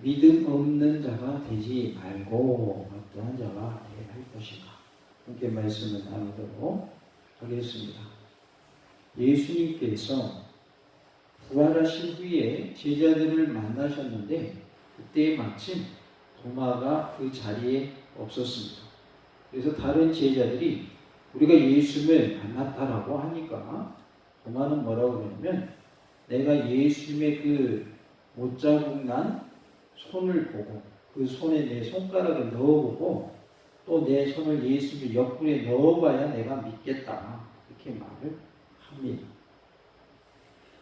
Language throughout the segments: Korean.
믿음 없는 자가 되지 말고 어떠한 자가 되어야 할 것인가. 함께 말씀을 나누도록 하겠습니다. 예수님께서 부활하신 후에 제자들을 만나셨는데 그때 마침 도마가 그 자리에 없었습니다. 그래서 다른 제자들이 우리가 예수님을 만났다라고 하니까 도마는 뭐라고 그러냐면 내가 예수님의 그 못자국 난 손을 보고 그 손에 내 손가락을 넣어보고 또 내 손을 예수님의 옆구리에 넣어봐야 내가 믿겠다. 이렇게 말을 합니다.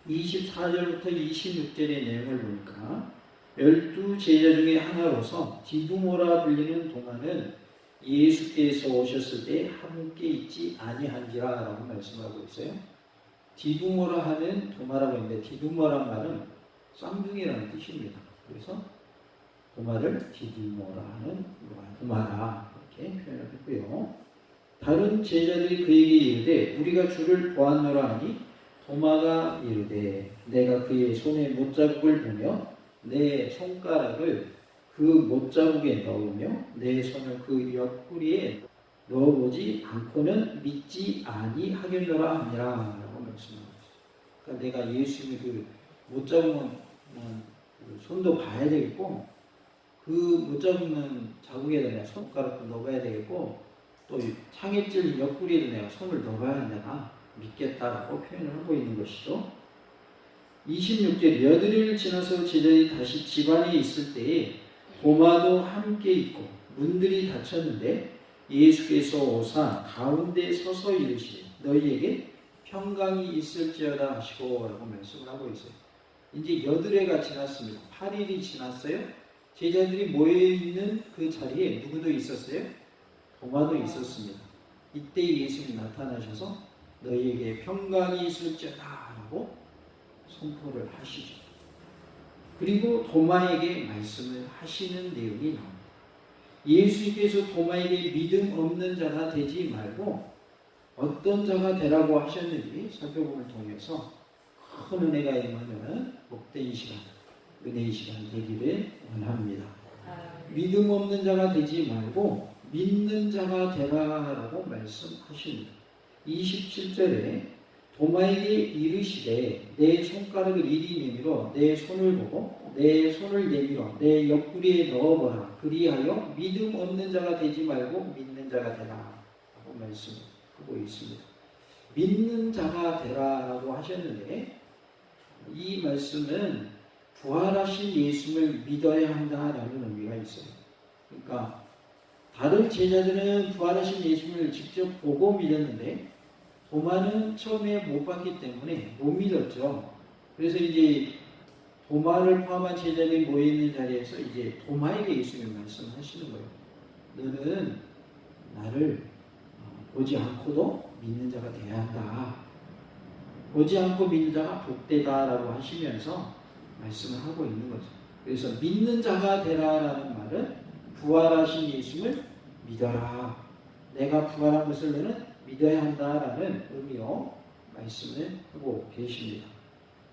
24절부터 26절의 내용을 보니까 12제자 중에 하나로서 디두모라 불리는 도마는 예수께서 오셨을 때 함께 있지 아니한지라 라고 말씀하고 있어요. 디두모라 하는 도마라고 했는데 디두모란 말은 쌍둥이라는 뜻입니다. 그래서 도마를 디두모라 하는 도마라 이렇게 표현을 했고요. 다른 제자들이 그에게 이르되 우리가 주를 보았노라 하니 도마가 이르되 내가 그의 손에 못자국을 보며 내 손가락을 그 못자국에 넣으며 내 손을 그 옆구리에 넣어보지 않고는 믿지 아니하겠노라 하니라 라고 말씀하고 있어요. 그러니까 내가 예수님의 그 못자국은 손도 봐야 되겠고 그 못자국은 자국에다 내가 손가락도 넣어봐야 되겠고 또 창에 찔린 옆구리에도 내가 손을 넣어봐야 내가 믿겠다라고 표현을 하고 있는 것이죠. 26절 여드리를 지나서 제자들이 다시 집안에 있을 때에 도마도 함께 있고 문들이 닫혔는데 예수께서 오사 가운데 서서 이르시되 너희에게 평강이 있을지어다 하시고 라고 말씀을 하고 있어요. 이제 여드레가 지났습니다. 8일이 지났어요. 제자들이 모여있는 그 자리에 누구도 있었어요? 도마도 있었습니다. 이때 예수님이 나타나셔서 너희에게 평강이 있을지어다 라고 선포를 하시죠. 그리고 도마에게 말씀을 하시는 내용이 나옵니다. 예수님께서 도마에게 믿음 없는 자가 되지 말고 어떤 자가 되라고 하셨는지 살펴보는 통해서 큰 은혜가 임하는 복된 시간, 은혜의 시간 되기를 원합니다. 믿음 없는 자가 되지 말고 믿는 자가 되라라고 말씀하십니다. 27절에 도마에게 이르시되 내 손가락을 이리 내밀어 내 손을 보고 내 손을 내밀어 내 옆구리에 넣어보라. 그리하여 믿음 없는 자가 되지 말고 믿는 자가 되라 라고 말씀하고 있습니다. 믿는 자가 되라 라고 하셨는데 이 말씀은 부활하신 예수님을 믿어야 한다라는 의미가 있어요. 그러니까 다른 제자들은 부활하신 예수님을 직접 보고 믿었는데 도마는 처음에 못 봤기 때문에 못 믿었죠. 그래서 이제 도마를 포함한 제자들이 모여있는 자리에서 이제 도마에게 예수님이 말씀하시는 거예요. 너는 나를 보지 않고도 믿는 자가 되어야 한다. 보지 않고 믿는 자가 복되다라고 하시면서 말씀을 하고 있는 거죠. 그래서 믿는 자가 되라라는 말은 부활하신 예수님을 믿어라. 내가 부활한 것을 너는 믿어야 한다라는 의미로 말씀을 하고 계십니다.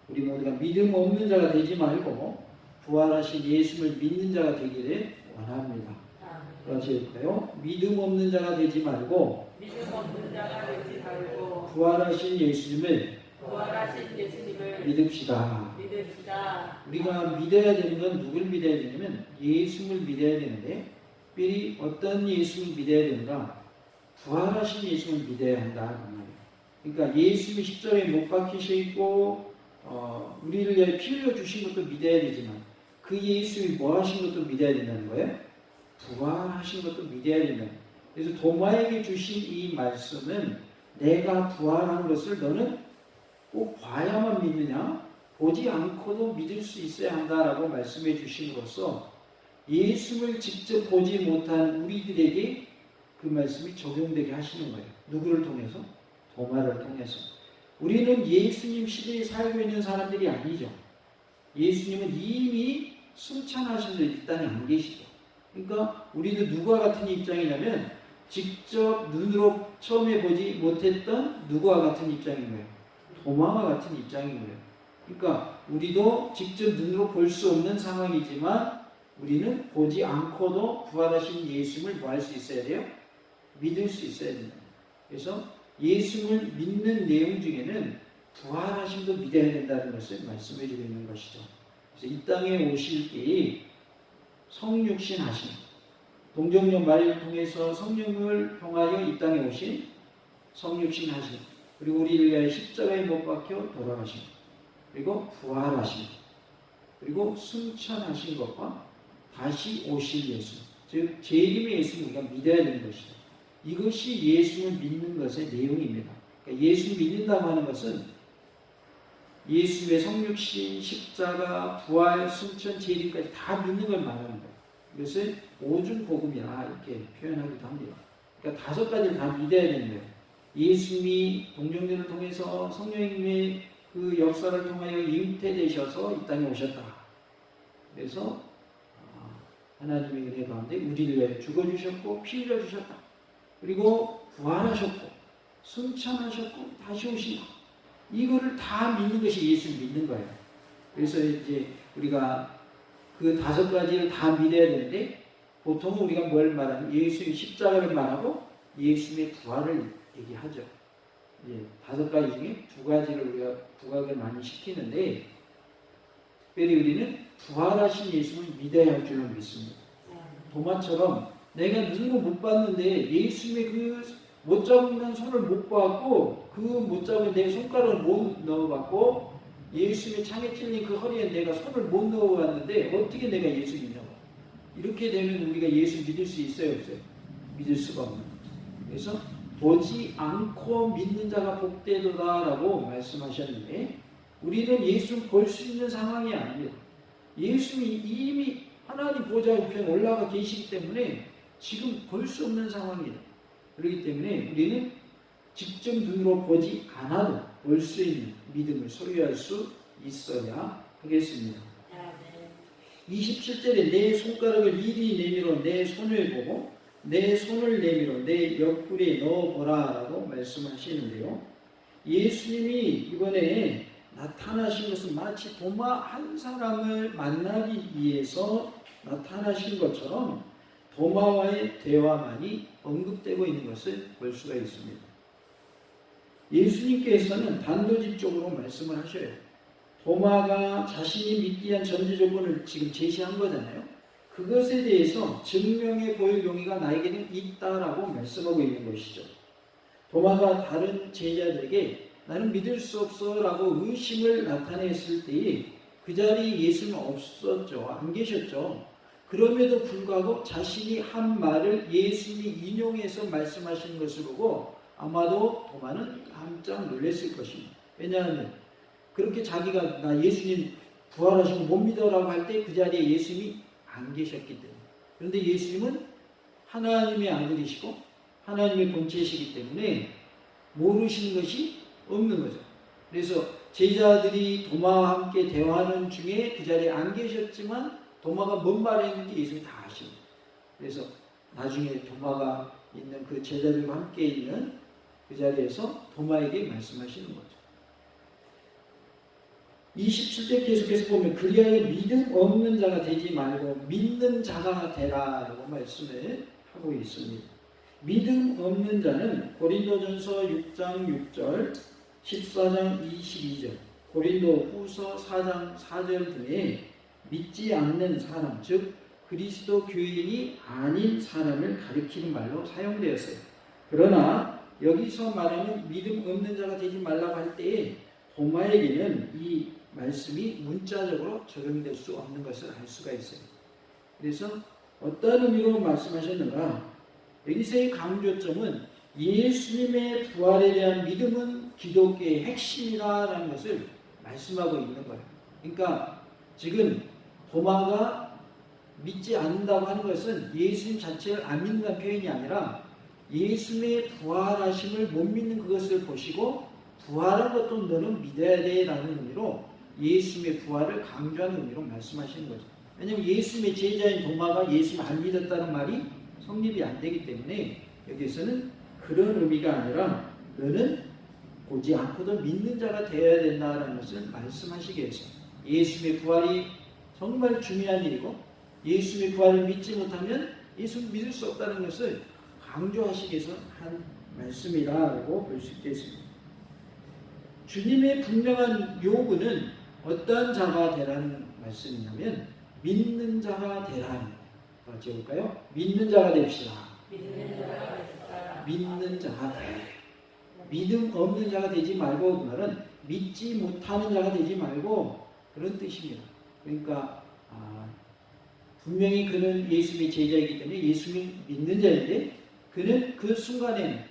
우리 모두가 믿음 없는 자가 되지 말고 부활하신 예수님을 믿는 자가 되기를 원합니다. 그렇지 할까요? 믿음 없는 자가 되지 말고 부활하신 예수님을 믿읍시다. 우리가 믿어야 되는 건 누굴 믿어야 되냐면 예수님을 믿어야 되는데 특별히 어떤 예수님을 믿어야 되는가? 부활하신 예수님을 믿어야 한다. 그러니까 예수님이 십자가에 못 박히시고 우리를 위해 피 흘려 주신 것도 믿어야 되지만 그 예수님이 뭐 하신 것도 믿어야 된다는 거예요. 부활하신 것도 믿어야 된다. 그래서 도마에게 주신 이 말씀은 내가 부활한 것을 너는 꼭 봐야만 믿느냐? 보지 않고도 믿을 수 있어야 한다라고 말씀해 주심으로써 예수를 직접 보지 못한 우리들에게 그 말씀이 적용되게 하시는 거예요. 누구를 통해서? 도마를 통해서. 우리는 예수님 시대에 살고 있는 사람들이 아니죠. 예수님은 이미 승천하신 분 이 땅에 안 계시죠. 그러니까 우리도 누구와 같은 입장이냐면 직접 눈으로 처음에 보지 못했던 누구와 같은 입장인 거예요. 도마와 같은 입장인 거예요. 그러니까 우리도 직접 눈으로 볼 수 없는 상황이지만 우리는 보지 않고도 부활하신 예수님을 뭐 할 수 있어야 돼요? 믿을 수 있어야 된다. 그래서 예수님을 믿는 내용 중에는 부활하심도 믿어야 된다는 것을 말씀해 주고 있는 것이죠. 그래서 이 땅에 오실 때에 성육신 하심, 동정녀 마리를 통해서 성령을 통하여 이 땅에 오신 성육신 하심, 그리고 우리를 위하여 십자가에 못 박혀 돌아가심, 그리고 부활하심, 그리고 승천하신 것과 다시 오실 예수, 즉 재림의 예수를 우리가 믿어야 되는 것이죠. 이것이 예수를 믿는 것의 내용입니다. 그러니까 예수를 믿는다고 하는 것은 예수의 성육신, 십자가, 부활, 승천, 재림까지 다 믿는 걸 말하는 거예요. 이것을 오중복음이라 이렇게 표현하기도 합니다. 그러니까 5가지를 다 믿어야 되는 거예요. 예수님이 동정녀를 통해서 성령님의 그 역사를 통하여 잉태되셔서 이 땅에 오셨다. 그래서 하나님의 은혜 가운데 우리를 위해 죽어주셨고 피 흘려주셨다. 그리고 부활하셨고 승천하셨고 다시 오신다. 이거를 다 믿는 것이 예수를 믿는 거예요. 그래서 이제 우리가 그 5가지를 다 믿어야 되는데 보통은 우리가 뭘 말하면 예수의 십자가를 말하고 예수의 부활을 얘기하죠. 5가지 중에 2가지를 우리가 부각을 많이 시키는데 특별히 우리는 부활하신 예수를 믿어야 할 줄로 믿습니다. 도마처럼 내가 누구 못 봤는데 예수님의 그 못 잡는 손을 못 봤고 그 못 잡은 내 손가락을 못 넣어봤고 예수님의 창에 찔린 그 허리에 내가 손을 못 넣어봤는데 어떻게 내가 예수 믿냐고. 이렇게 되면 우리가 예수 믿을 수 있어요 없어요? 믿을 수가 없는 거죠. 그래서 보지 않고 믿는 자가 복되도다라고 말씀하셨는데 우리는 예수를 볼 수 있는 상황이 아닙니다. 예수님이 이미 하나님 보좌 우편에 올라가 계시기 때문에 지금 볼 수 없는 상황이다. 그렇기 때문에 우리는 직접 눈으로 보지 않아도 볼 수 있는 믿음을 소유할 수 있어야 하겠습니다. 27절에 내 손가락을 이리 내밀어 내 손을 보고 내 손을 내밀어 내 옆구리에 넣어보라 라고 말씀하시는데요. 예수님이 이번에 나타나신 것은 마치 도마 한 사람을 만나기 위해서 나타나신 것처럼 도마와의 대화만이 언급되고 있는 것을 볼 수가 있습니다. 예수님께서는 단도직적으로 말씀을 하셔요. 도마가 자신이 믿기 위한 전제 조건을 지금 제시한 거잖아요. 그것에 대해서 증명해 보일 용의가 나에게는 있다라고 말씀하고 있는 것이죠. 도마가 다른 제자들에게 나는 믿을 수 없어 라고 의심을 나타냈을 때에 그 자리에 예수는 없었죠. 안 계셨죠. 그럼에도 불구하고 자신이 한 말을 예수님이 인용해서 말씀하시는 것을 보고 아마도 도마는 깜짝 놀랐을 것입니다. 왜냐하면 그렇게 자기가 나 예수님 부활하시고 못 믿어라고 할 때 그 자리에 예수님이 안 계셨기 때문에. 그런데 예수님은 하나님의 아들이시고 하나님의 본체이시기 때문에 모르시는 것이 없는 거죠. 그래서 제자들이 도마와 함께 대화하는 중에 그 자리에 안 계셨지만 도마가 뭔 말을 했는지 예수님이 다 아십니다. 그래서 나중에 도마가 있는 그 제자들과 함께 있는 그 자리에서 도마에게 말씀하시는 거죠. 27절 계속해서 보면 그리하여 믿음 없는 자가 되지 말고 믿는 자가 되라 라고 말씀을 하고 있습니다. 믿음 없는 자는 고린도전서 6장 6절, 14장 22절, 고린도 후서 4장 4절 등에 믿지 않는 사람, 즉 그리스도 교인이 아닌 사람을 가리키는 말로 사용되었어요. 그러나 여기서 말하는 믿음 없는 자가 되지 말라고 할 때에 도마에게는 이 말씀이 문자적으로 적용될 수 없는 것을 알 수가 있어요. 그래서 어떤 의미로 말씀하셨는가? 여기서의 강조점은 예수님의 부활에 대한 믿음은 기독교의 핵심이라는 것을 말씀하고 있는 거예요. 그러니까 지금 도마가 믿지 않는다고 하는 것은 예수님 자체를 안 믿는다는 표현이 아니라 예수님의 부활하심을 못 믿는 그것을 보시고 부활한 것도 너는 믿어야 돼 라는 의미로 예수님의 부활을 강조하는 의미로 말씀하시는 거죠. 왜냐하면 예수님의 제자인 도마가 예수님을 안 믿었다는 말이 성립이 안 되기 때문에 여기서는 그런 의미가 아니라 너는 보지 않고도 믿는 자가 되어야 된다는 것을 말씀하시기 위해서 예수님의 부활이 정말 중요한 일이고 예수님의 부활을 믿지 못하면 예수를 믿을 수 없다는 것을 강조하시기 위해서 한 말씀이라고 볼 수 있겠습니다. 주님의 분명한 요구는 어떠한 자가 되라는 말씀이냐면 믿는 자가 되라는 거예요. 찍을까요? 믿는 자가 됩시다. 믿는 자가 돼. 믿음 없는 자가 되지 말고, 그 말은 믿지 못하는 자가 되지 말고 그런 뜻입니다. 그러니까 분명히 그는 예수님의 제자이기 때문에 예수님을 믿는 자인데, 그는 그 순간에는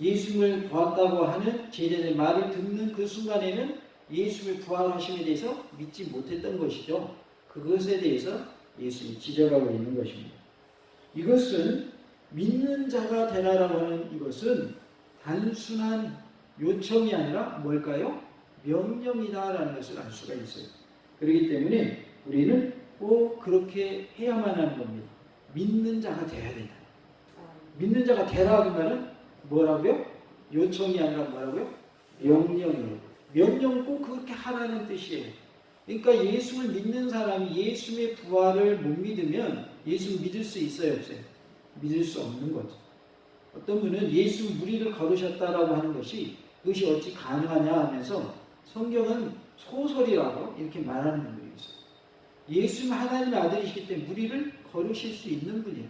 예수님을 보았다고 하는 제자들의 말을 듣는 그 순간에는 예수님의 부활하심에 대해서 믿지 못했던 것이죠. 그것에 대해서 예수님이 지적하고 있는 것입니다. 이것은 믿는 자가 되라라고 하는 이것은 단순한 요청이 아니라 뭘까요? 명령이다라는 것을 알 수가 있어요. 그렇기 때문에 우리는 꼭 그렇게 해야만 하는 겁니다. 믿는 자가 돼야 된다. 믿는 자가 되라는 말은 뭐라고요? 요청이 아니라 뭐라고요? 명령이에요. 명령은 꼭 그렇게 하라는 뜻이에요. 그러니까 예수를 믿는 사람이 예수의 부활을 못 믿으면 예수를 믿을 수 있어요, 없어요? 믿을 수 없는 거죠. 어떤 분은 예수 무리를 걸으셨다라고 하는 것이 그것이 어찌 가능하냐 하면서 성경은 소설이라고 이렇게 말하는 분들이 있어요. 예수는 하나님의 아들이시기 때문에 무리를 걸으실 수 있는 분이에요.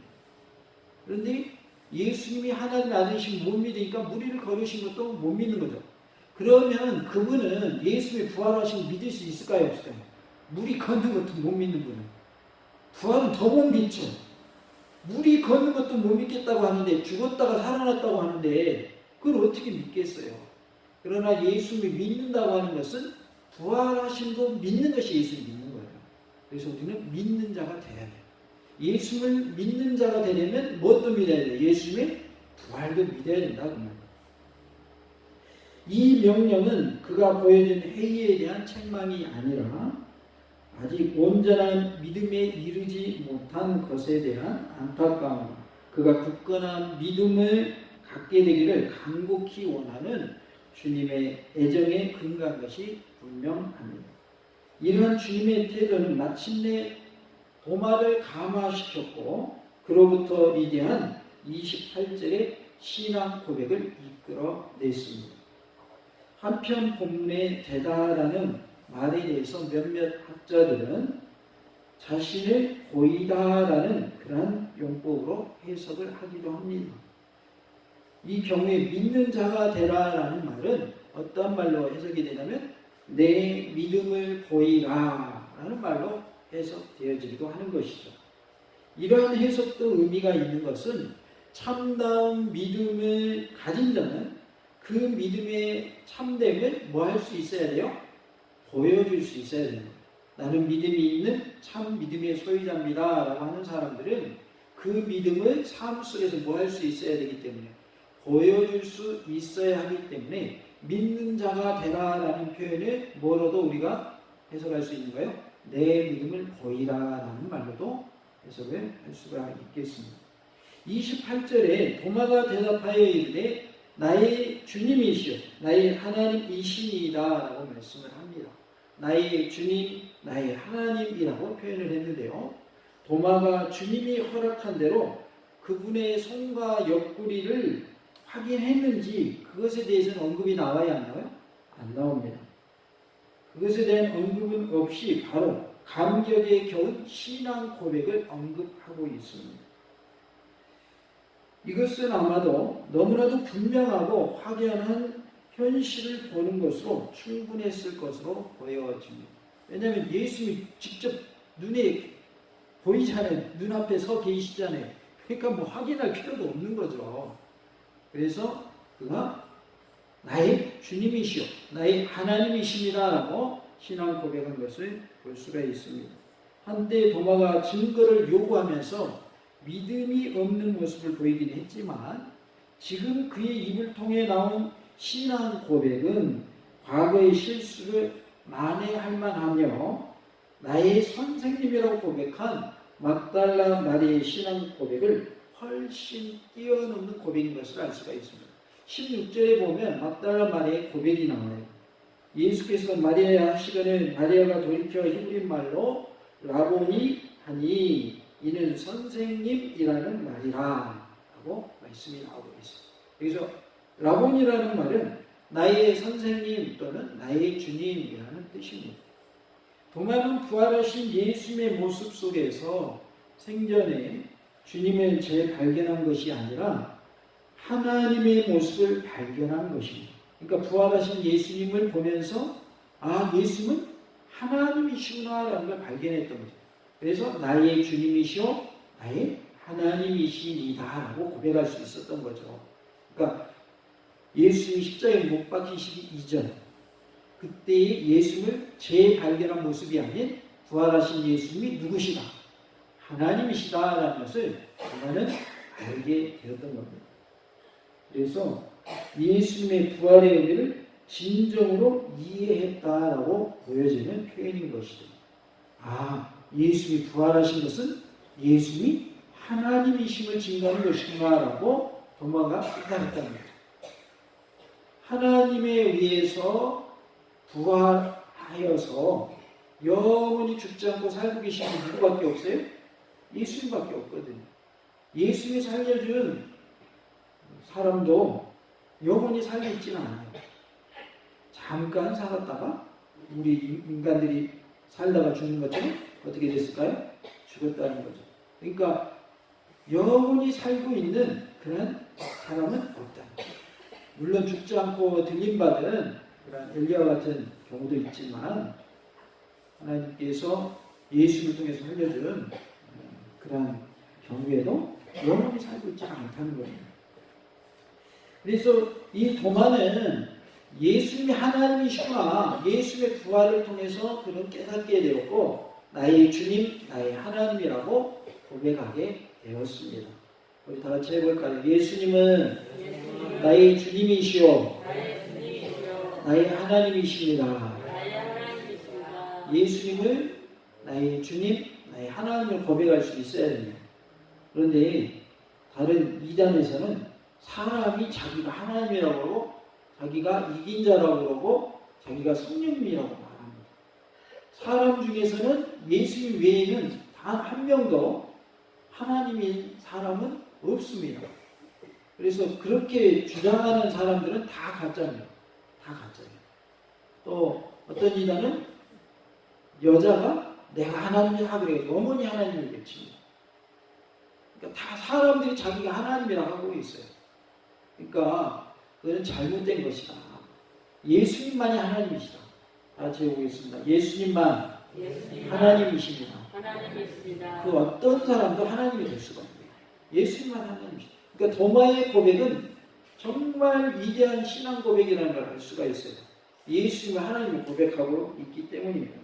그런데 예수님이 하나님의 아들이시면 못 믿으니까 무리를 걸으신 것도 못 믿는 거죠. 그러면 그분은 예수의 부활하신 걸 믿을 수 있을까요, 없을까요? 무리 걷는 것도 못 믿는 분은 부활은 더 못 믿죠. 무리 걷는 것도 못 믿겠다고 하는데, 죽었다가 살아났다고 하는데 그걸 어떻게 믿겠어요? 그러나 예수를 믿는다고 하는 것은 부활하신 거 믿는 것이 예수를 믿는 거예요. 그래서 우리는 믿는 자가 돼야 돼요. 예수를 믿는 자가 되려면 무엇도 믿어야 돼요? 예수님의 부활도 믿어야 된다 그 말이에요. 이 명령은 그가 보여준 회의에 대한 책망이 아니라 아직 온전한 믿음에 이르지 못한 것에 대한 안타까움, 그가 굳건한 믿음을 갖게 되기를 간곡히 원하는 주님의 애정에 근거한 것이 분명합니다. 이러한 주님의 태도는 마침내 도마를 감화시켰고 그로부터 위대한 28절의 신앙 고백을 이끌어냈습니다. 한편 본문의 되다라는 말에 대해서 몇몇 학자들은 자신을 보이다라는 그러한 용법으로 해석을 하기도 합니다. 이 경우에 믿는 자가 되라라는 말은 어떤 말로 해석이 되냐면 내 믿음을 보이라라는 말로 해석되어지기도 하는 것이죠. 이러한 해석도 의미가 있는 것은 참다운 믿음을 가진 자는 그 믿음의 참됨을 뭐 할 수 있어야 돼요? 보여줄 수 있어야 됩니다. 나는 믿음이 있는 참 믿음의 소유자입니다 라고 하는 사람들은 그 믿음을 삶 속에서 뭐 할 수 있어야 되기 때문에 보여줄 수 있어야 하기 때문에 믿는 자가 되라라는 표현을 뭐로도 우리가 해석할 수 있는 거예요? 내 믿음을 보이라라는 말로도 해석을 할 수가 있겠습니다. 28절에 도마가 대답하여 이르되 나의 주님이시여 나의 하나님이시니이다 라고 말씀을 합니다. 나의 주님, 나의 하나님이라고 표현을 했는데요. 도마가 주님이 허락한 대로 그분의 손과 옆구리를 확인했는지 그것에 대해서는 언급이 나와야 안 나와요? 안 나옵니다. 그것에 대한 언급은 없이 바로 감격에 겨운 신앙 고백을 언급하고 있습니다. 이것은 아마도 너무나도 분명하고 확연한 현실을 보는 것으로 충분했을 것으로 보여집니다. 왜냐하면 예수님이 직접 눈에 보이잖아요. 눈앞에 서 계시잖아요. 그러니까 뭐 확인할 필요도 없는 거죠. 그래서 그가 나의 주님이시오, 나의 하나님이십니다 라고 신앙 고백한 것을 볼 수가 있습니다. 한때 도마가 증거를 요구하면서 믿음이 없는 모습을 보이긴 했지만 지금 그의 입을 통해 나온 신앙 고백은 과거의 실수를 만회할 만하며 나의 선생님이라고 고백한 막달라 마리아의 신앙 고백을 훨씬 뛰어넘는 고백인 것을 알 수가 있습니다. 16절에 보면 막달라 마리아의 고백이 나와요. 예수께서 마리아야 하시거늘 마리아가 돌이켜 히브리 말로 라보니 하니 이는 선생님이라는 말이라 라고 말씀이 나오고 있습니다. 여기서 라본이라는 말은 나의 선생님 또는 나의 주님이라는 뜻입니다. 도마는 부활하신 예수님의 모습 속에서 생전에 주님을 재발견한 것이 아니라 하나님의 모습을 발견한 것입니다. 그러니까 부활하신 예수님을 보면서 예수님은 하나님이시구나라는 걸 발견했던 거죠. 그래서 나의 주님이시오 나의 하나님이시니다라고 고백할 수 있었던 거죠. 그러니까 예수님이 십자가에 못 박히시기 이전 그때의 예수님을 재발견한 모습이 아닌 부활하신 예수님이 누구시다? 하나님이시다라는 것을 우리는 알게 되었던 겁니다. 그래서 예수님의 부활의 의미를 진정으로 이해했다라고 보여지는 표현인 것이죠. 예수님이 부활하신 것은 예수님이 하나님이심을 증거하는 것이구나라고 도마가 깨달았다는 거죠. 하나님에 의해서 부활하여서 영원히 죽지 않고 살고 계신 분 누구밖에 없어요? 예수님밖에 없거든요. 예수님이 살려준 사람도 영원히 살고 있지는 않아요. 잠깐 살았다가 우리 인간들이 살다가 죽는 것처럼 어떻게 됐을까요? 죽었다는 거죠. 그러니까 영원히 살고 있는 그런 사람은 없다. 물론 죽지 않고 들림받은 그런 엘리야 같은 경우도 있지만 하나님께서 예수를 통해서 살려준 그런 경우에도 영원히 살고 있지 않다는 거예요. 그래서 이 도마는 예수님이 하나님이시구나, 예수님의 부활을 통해서 그는 깨닫게 되었고 나의 주님, 나의 하나님이라고 고백하게 되었습니다. 우리 다 같이 해볼까요? 예수님은 나의 주님이시오, 나의 하나님이십니다. 예수님을 나의 주님, 나의 하나님을 고백할 수 있어야 됩니다. 그런데 다른 이단에서는 사람이 자기가 하나님이라고 그러고 자기가 이긴 자라고 그러고 자기가 성령님이라고 말합니다. 사람 중에서는 예수님 외에는 단 한 명도 하나님인 사람은 없습니다. 그래서 그렇게 주장하는 사람들은 다 가짜입니다. 다 가짜예요. 또 어떤 이단은 여자가 내가 하나님이라 그래요. 어머니 하나님을 외칩니다. 그러니까 다 사람들이 자기가 하나님이라고 하고 있어요. 그러니까 그건 잘못된 것이다. 예수님만이 하나님이시다. 같이 해보겠습니다. 예수님만 하나님이십니다. 그 어떤 사람도 하나님이 될 수가 없습니다. 예수님만 하나님이시다. 그러니까 도마의 고백은 정말 위대한 신앙 고백이라는 걸 알 수가 있어요. 예수님을 하나님을 고백하고 있기 때문입니다.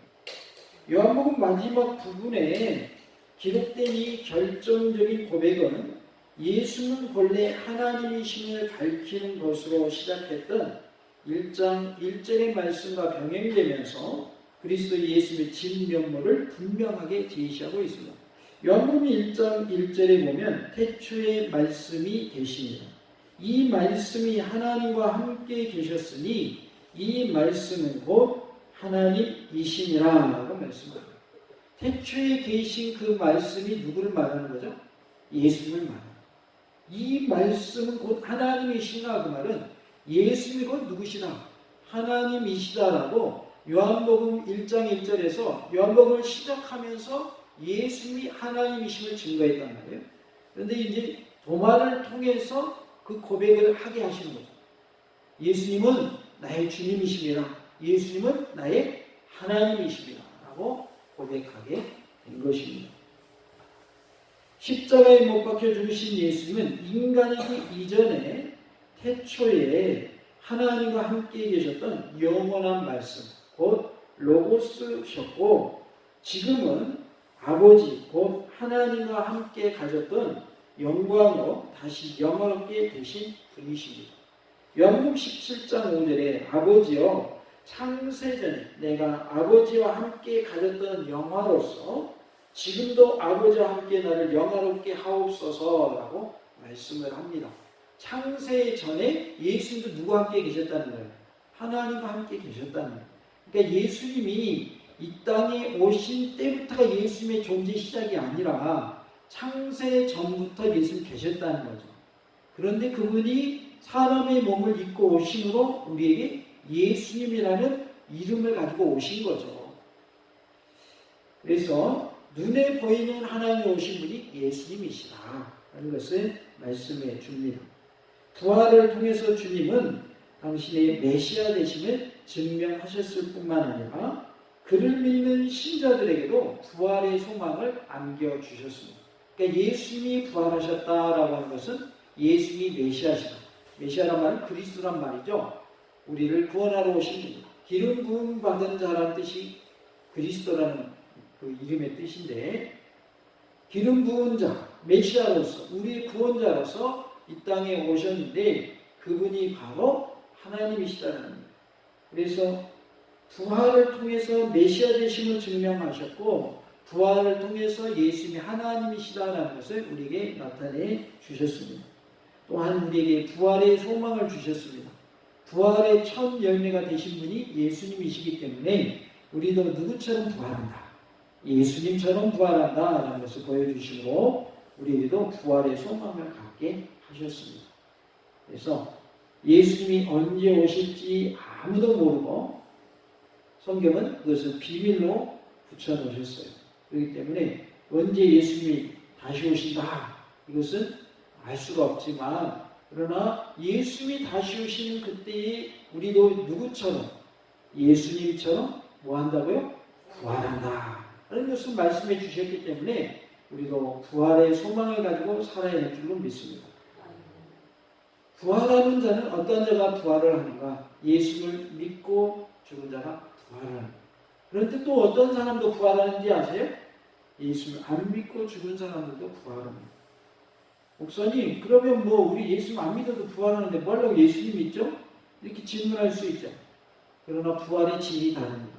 요한복음 마지막 부분에 기록된 이 결정적인 고백은 예수는 본래 하나님이심을 밝히는 것으로 시작했던 1장 1절의 말씀과 병행되면서 그리스도 예수의 진면모를 분명하게 제시하고 있습니다. 요한복음 1장 1절에 보면 태초에 말씀이 계시니라. 이 말씀이 하나님과 함께 계셨으니 이 말씀은 곧 하나님이시니라 라고 말씀합니다. 태초에 계신 그 말씀이 누구를 말하는 거죠? 예수님을 말합니다. 이 말씀은 곧 하나님이시나 그 말은 예수님이 곧 누구시다? 하나님이시다라고 요한복음 1장 1절에서 요한복음을 시작하면서 예수님이 하나님이심을 증거했단 말이에요. 그런데 이제 도마를 통해서 그 고백을 하게 하시는 거죠. 예수님은 나의 주님이십니다. 예수님은 나의 하나님이십니다. 라고 고백하게 된 것입니다. 십자가에 못 박혀 죽으신 예수님은 인간이기 이전에 태초에 하나님과 함께 계셨던 영원한 말씀, 곧 로고스셨고 지금은 아버지, 곧 하나님과 함께 가졌던 영광으로 다시 영원하게 되신 분이십니다. 요한복음 17장 5절에 아버지여 창세전에 내가 아버지와 함께 가졌던 영화로서 지금도 아버지와 함께 나를 영화롭게 하옵소서라고 말씀을 합니다. 창세 전에 예수님도 누구와 함께 계셨다는 거예요? 하나님과 함께 계셨다는 거예요. 그러니까 예수님이 이 땅에 오신 때부터가 예수님의 존재 시작이 아니라 창세 전부터 예수님 계셨다는 거죠. 그런데 그분이 사람의 몸을 입고 오심으로 우리에게 예수님이라는 이름을 가지고 오신 거죠. 그래서 눈에 보이는 하나님이 오신 분이 예수님이시다 라는 것을 말씀해 줍니다. 부활을 통해서 주님은 당신의 메시아 되심을 증명하셨을 뿐만 아니라 그를 믿는 신자들에게도 부활의 소망을 안겨주셨습니다. 그러니까 예수님이 부활하셨다라고 하는 것은 예수님이 메시아시다. 메시아란 말은 그리스도란 말이죠. 우리를 구원하러 오신 분이다. 기름 부음 받은 자라는 뜻이 그리스도라는 그 이름의 뜻인데, 기름 부은 자, 메시아로서 우리의 구원자로서 이 땅에 오셨는데 그분이 바로 하나님이시다는 겁니다. 그래서 부활을 통해서 메시아 되심을 증명하셨고 부활을 통해서 예수님이 하나님이시다라는 것을 우리에게 나타내 주셨습니다. 또한 우리에게 부활의 소망을 주셨습니다. 부활의 첫 열매가 되신 분이 예수님이시기 때문에 우리도 누구처럼 부활한다, 예수님처럼 부활한다라는 것을 보여주시므로 우리에게도 부활의 소망을 갖게 하셨습니다. 그래서 예수님이 언제 오실지 아무도 모르고 성경은 그것을 비밀로 붙여놓으셨어요. 그렇기 때문에 언제 예수님이 다시 오신다 이것은 알 수가 없지만, 그러나 예수님이 다시 오시는 그때에 우리도 누구처럼 예수님처럼 뭐 한다고요? 부활한다 라는 것을 말씀해 주셨기 때문에 우리도 부활의 소망을 가지고 살아야 할 줄로 믿습니다. 부활하는 자는 어떤 자가 부활을 하는가? 예수를 믿고 죽은 자가 부활하는. 그런데 또 어떤 사람도 부활하는지 아세요? 예수를 안 믿고 죽은 사람들도 부활합니다. 목사님, 그러면 뭐 우리 예수 안 믿어도 부활하는데 뭐 하려고 예수님 믿죠? 이렇게 질문할 수 있죠. 그러나 부활의 질이 다릅니다.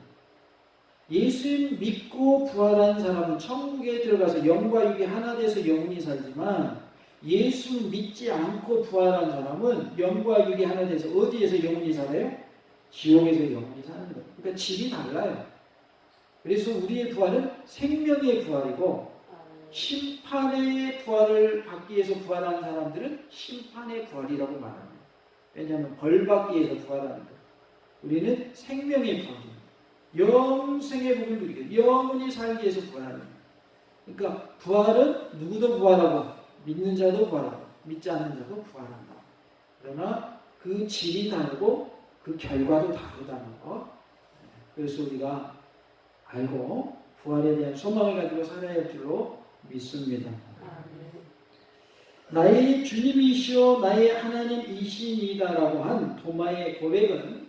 예수 믿고 부활한 사람은 천국에 들어가서 영과 육이 하나 돼서 영원히 살지만, 예수 믿지 않고 부활한 사람은 영과 육이 하나 돼서 어디에서 영원히 살아요? 지옥에서 영원히 사는 거예요. 그러니까 질이 달라요. 그래서 우리의 부활은 생명의 부활이고, 심판의 부활을 받기 위해서 부활한 사람들은 심판의 부활이라고 말합니다. 왜냐하면 벌 받기 위해서 부활하는 거예요. 우리는 생명의 부활입니다. 영생의 복을 누리게, 영원히 살기 위해서 부활하는 거예요. 그러니까 부활은 누구도 부활하고 믿는 자도 부활하고 믿지 않는 자도 부활한다. 그러나 그 질이 다르고 그 결과도 다르다는 것. 그래서 우리가 알고 부활에 대한 소망을 가지고 살아야 할 줄로 믿습니다. 나의 주님이시오 나의 하나님이시니다라고 한 도마의 고백은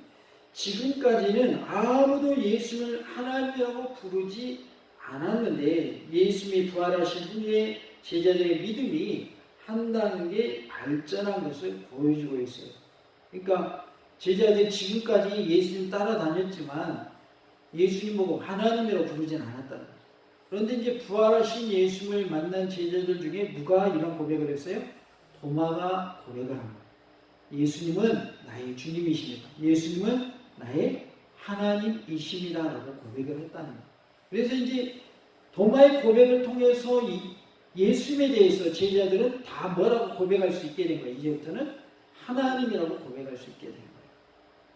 지금까지는 아무도 예수를 하나님이라고 부르지 않았는데, 예수님이 부활하신 후에 제자들의 믿음이 한 단계 발전한 것을 보여주고 있어요. 그러니까 제자들이 지금까지 예수님 따라다녔지만 예수님 보고 하나님이라고 부르진 않았다는 거예요. 그런데 이제 부활하신 예수님을 만난 제자들 중에 누가 이런 고백을 했어요? 도마가 고백을 합니다. 예수님은 나의 주님이십니다. 예수님은 나의 하나님이십니다 라고 고백을 했다는 거예요. 그래서 이제 도마의 고백을 통해서 예수님에 대해서 제자들은 다 뭐라고 고백할 수 있게 된 거예요. 이제부터는 하나님이라고 고백할 수 있게 된 거예요.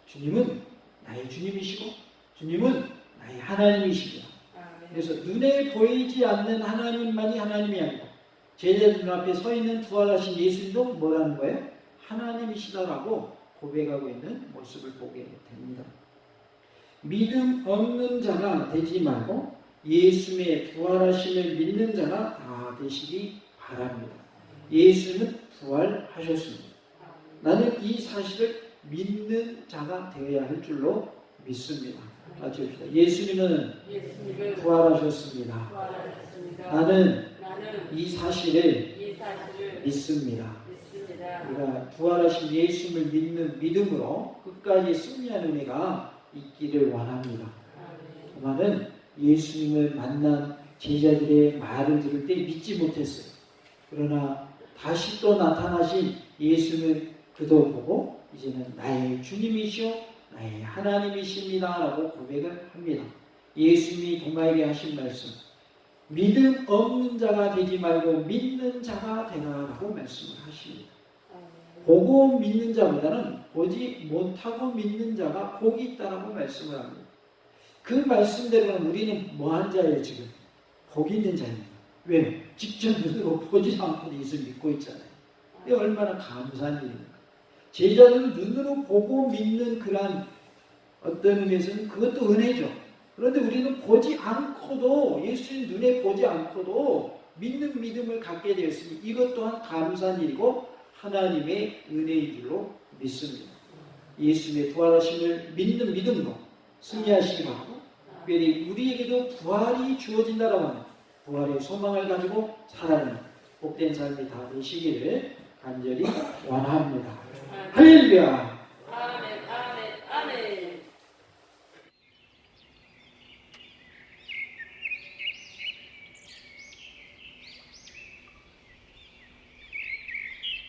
주님은 나의 주님이시고 주님은 나의 하나님이시고. 그래서 눈에 보이지 않는 하나님만이 하나님이 아니고 제자들 눈앞에 서 있는 부활하신 예수님도 뭐라는 거예요? 하나님이시다라고 고백하고 있는 모습을 보게 됩니다. 믿음 없는 자가 되지 말고 예수님의 부활하심을 믿는 자가 다 되시기 바랍니다. 예수는 부활하셨습니다. 나는 이 사실을 믿는 자가 되어야 할 줄로 믿습니다. 같이 합시다. 예수님은 부활하셨습니다. 나는 이 사실을 믿습니다. 우리가 부활하신 예수님을 믿는 믿음으로 끝까지 승리하는 은혜가 있기를 원합니다. 도마는 예수님을 만난 제자들의 말을 들을 때 믿지 못했어요. 그러나 다시 또 나타나신 예수님을 그도 보고 이제는 나의 주님이시오 나의 하나님이십니다 라고 고백을 합니다. 예수님이 동마에게 하신 말씀, 믿음 없는 자가 되지 말고 믿는 자가 되라라고 말씀을 하십니다. 보고 믿는 자보다는 보지 못하고 믿는 자가 복이 있다라고 말씀을 합니다. 그 말씀대로는 우리는 뭐한 자예요 지금? 복 있는 자입니다. 왜? 직접 눈으로 보지도 않고 예수 믿고 있잖아요. 이게 얼마나 감사한 일입니까? 제자들은 눈으로 보고 믿는 그런 어떤 의미에서는 그것도 은혜죠. 그런데 우리는 보지 않고도, 예수님 눈에 보지 않고도 믿는 믿음을 갖게 되었으니 이것 또한 감사한 일이고 하나님의 은혜인 줄로 믿습니다. 예수님의 부활하심을 믿는 믿음으로 승리하시기 바라고, 특별히 우리에게도 부활이 주어진다라고 하는 부활의 소망을 가지고 살아가는 복된 삶이 다 되시기를 간절히 원합니다. 할렐루야.